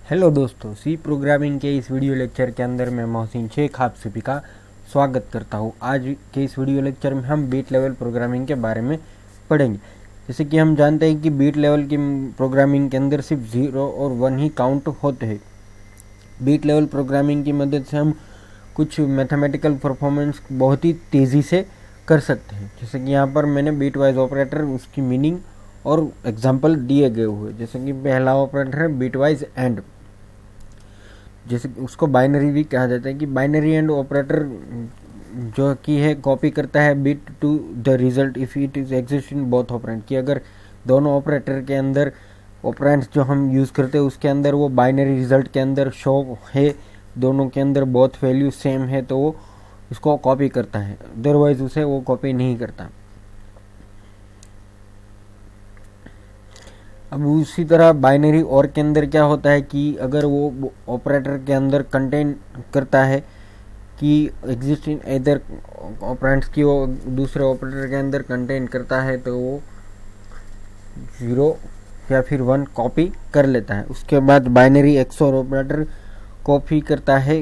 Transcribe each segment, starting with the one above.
Hello दोस्तों, सी programming के इस वीडियो लेक्चर के अंदर मैं मोहसिन शेख आप सभी का स्वागत करता हूँ। आज के इस वीडियो लेक्चर में हम बीट लेवल प्रोग्रामिंग के बारे में पढ़ेंगे। जैसे कि हम जानते हैं कि बीट लेवल की प्रोग्रामिंग के अंदर सिर्फ 0 और 1 ही काउंट होते हैं। बीट लेवल प्रोग्रामिंग की मदद से हम कुछ मैथमेटिकल परफॉर्मेंस बहुत ही तेज़ी से कर सकते हैं। जैसे कि यहाँ पर मैंने बीट वाइज ऑपरेटर, उसकी मीनिंग और एग्जाम्पल दिए गए हुए। जैसे कि पहला ऑपरेटर है बीट वाइज एंड, जैसे उसको बाइनरी भी कहा जाता है कि बाइनरी एंड ऑपरेटर जो कि है कॉपी करता है bit to the result if it is exist in both operand, कि अगर दोनों ऑपरेटर के अंदर ऑपरेंड्स जो हम यूज़ करते हैं उसके अंदर वो बाइनरी रिजल्ट के अंदर शो है, दोनों के अंदर बोथ वैल्यू सेम है, तो वो उसको कॉपी करता है, अदरवाइज उसे वो कॉपी नहीं करता। अब उसी तरह बाइनरी और के अंदर क्या होता है कि अगर वो ऑपरेटर के अंदर कंटेन करता है कि एग्जिस्ट इन इधर ऑपरेंड्स की वो दूसरे ऑपरेटर के अंदर कंटेन करता है, तो वो 0 या फिर 1 कॉपी कर लेता है। उसके बाद बाइनरी एक्सओर ऑपरेटर कॉपी करता है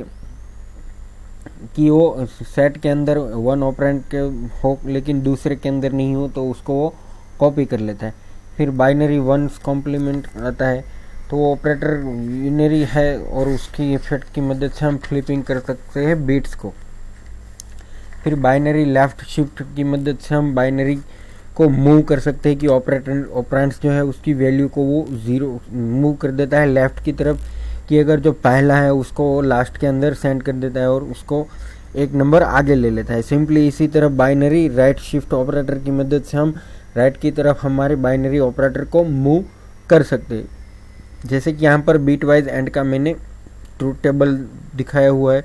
कि वो सेट के अंदर 1 ऑपरेंड के हो लेकिन दूसरे के अंदर नहीं हो, तो उसको वो कॉपी कर लेता है। फिर बाइनरी वंस कॉम्प्लीमेंट आता है, तो वो ऑपरेटर यूनरी है और उसकी इफेक्ट की मदद से हम फ्लिपिंग कर सकते हैं बीट्स को। फिर बाइनरी लेफ्ट शिफ्ट की मदद से हम बाइनरी को मूव कर सकते हैं कि ऑपरेंड्स जो है उसकी वैल्यू को वो 0 मूव कर देता है लेफ्ट की तरफ, कि अगर जो पहला है उसको वो लास्ट के अंदर सेंड कर देता है और उसको एक नंबर आगे ले लेता है। सिंपली इसी तरह बाइनरी राइट शिफ्ट ऑपरेटर की मदद से हम राइट की तरफ हमारे बाइनरी ऑपरेटर को मूव कर सकते हैं। जैसे कि यहाँ पर बीट वाइज एंड का मैंने ट्रूथ टेबल दिखाया हुआ है,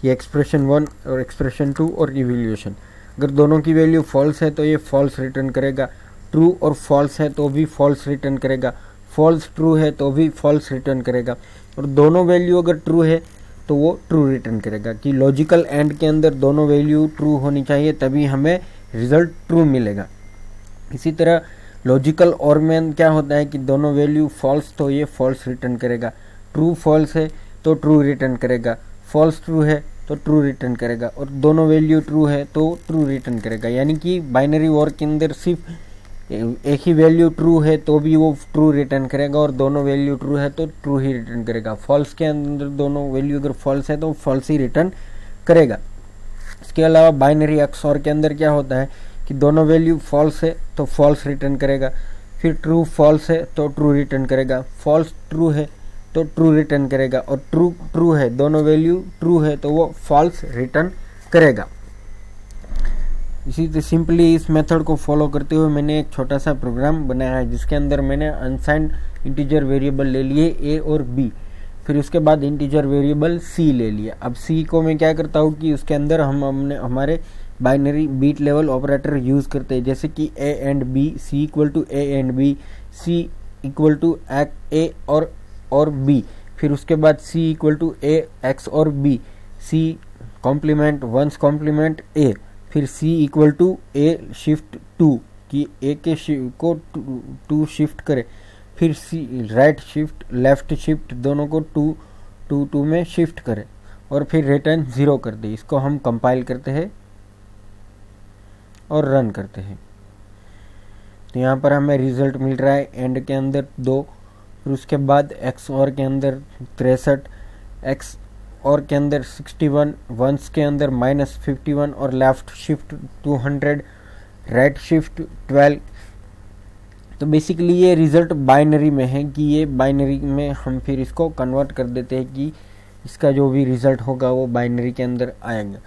ये एक्सप्रेशन 1 और एक्सप्रेशन 2 और इवैल्यूएशन। अगर दोनों की वैल्यू फॉल्स है तो ये फॉल्स रिटर्न करेगा, ट्रू और फॉल्स है तो भी फॉल्स रिटर्न करेगा, फॉल्स ट्रू है तो भी फॉल्स रिटर्न करेगा, और दोनों वैल्यू अगर ट्रू है तो वो ट्रू रिटर्न करेगा। कि लॉजिकल एंड के अंदर दोनों वैल्यू ट्रू होनी चाहिए तभी हमें रिजल्ट ट्रू मिलेगा। इसी तरह लॉजिकल और में क्या होता है कि दोनों वैल्यू फॉल्स तो ये फॉल्स रिटर्न करेगा, ट्रू फॉल्स है तो ट्रू रिटर्न करेगा, फॉल्स ट्रू है तो ट्रू रिटर्न करेगा, और दोनों वैल्यू ट्रू है तो ट्रू रिटर्न करेगा। यानी कि बाइनरी और के अंदर सिर्फ एक ही वैल्यू ट्रू है तो भी वो ट्रू रिटर्न करेगा, और दोनों वैल्यू ट्रू है तो ट्रू ही रिटर्न करेगा। फॉल्स के अंदर दोनों वैल्यू अगर फॉल्स है तो फॉल्स ही रिटर्न करेगा। इसके अलावा बाइनरी एक्सओर के अंदर क्या होता है कि दोनों वैल्यू फॉल्स है तो फॉल्स रिटर्न करेगा, फिर ट्रू फॉल्स है तो ट्रू रिटर्न करेगा, फॉल्स ट्रू है तो ट्रू रिटर्न करेगा, और ट्रू ट्रू है, दोनों वैल्यू ट्रू है तो वो फॉल्स रिटर्न करेगा। इसी तरह सिंपली इस मेथड को फॉलो करते हुए मैंने एक छोटा सा प्रोग्राम बनाया है जिसके अंदर मैंने अनसाइंड इंटीजर वेरिएबल ले लिए ए और बी, फिर उसके बाद इंटीजर वेरिएबल सी ले लिया। अब सी को मैं क्या करता हूँ कि उसके अंदर हमने हमारे binary bit level operator use करते हैं, जैसे कि a and b, c equal to a and b, c equal to a और बी, फिर उसके बाद c equal to a x और b, c complement ones complement a, फिर c equal to a shift 2 कि ए के को 2 shift करे, फिर c right shift left shift दोनों को 2 में शिफ्ट करे, और फिर रिटर्न 0 कर दे। इसको हम कंपाइल करते हैं और रन करते हैं, तो यहाँ पर हमें रिजल्ट मिल रहा है एंड के अंदर 2, फिर उसके बाद एक्स और के अंदर 63, एक्स और के अंदर 61, वंस के अंदर -51 और लेफ्ट शिफ्ट 200, राइट शिफ्ट 12। तो बेसिकली ये रिज़ल्ट बाइनरी में है कि ये बाइनरी में हम फिर इसको कन्वर्ट कर देते हैं कि इसका जो भी रिज़ल्ट होगा वो बाइनरी के अंदर आएगा।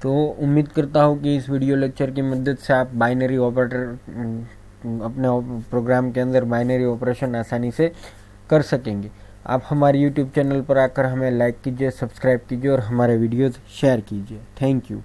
तो उम्मीद करता हूँ कि इस वीडियो लेक्चर की मदद से आप बाइनरी ऑपरेटर अपने प्रोग्राम के अंदर बाइनरी ऑपरेशन आसानी से कर सकेंगे। आप हमारे यूट्यूब चैनल पर आकर हमें लाइक कीजिए, सब्सक्राइब कीजिए और हमारे वीडियोज़ शेयर कीजिए। Thank you.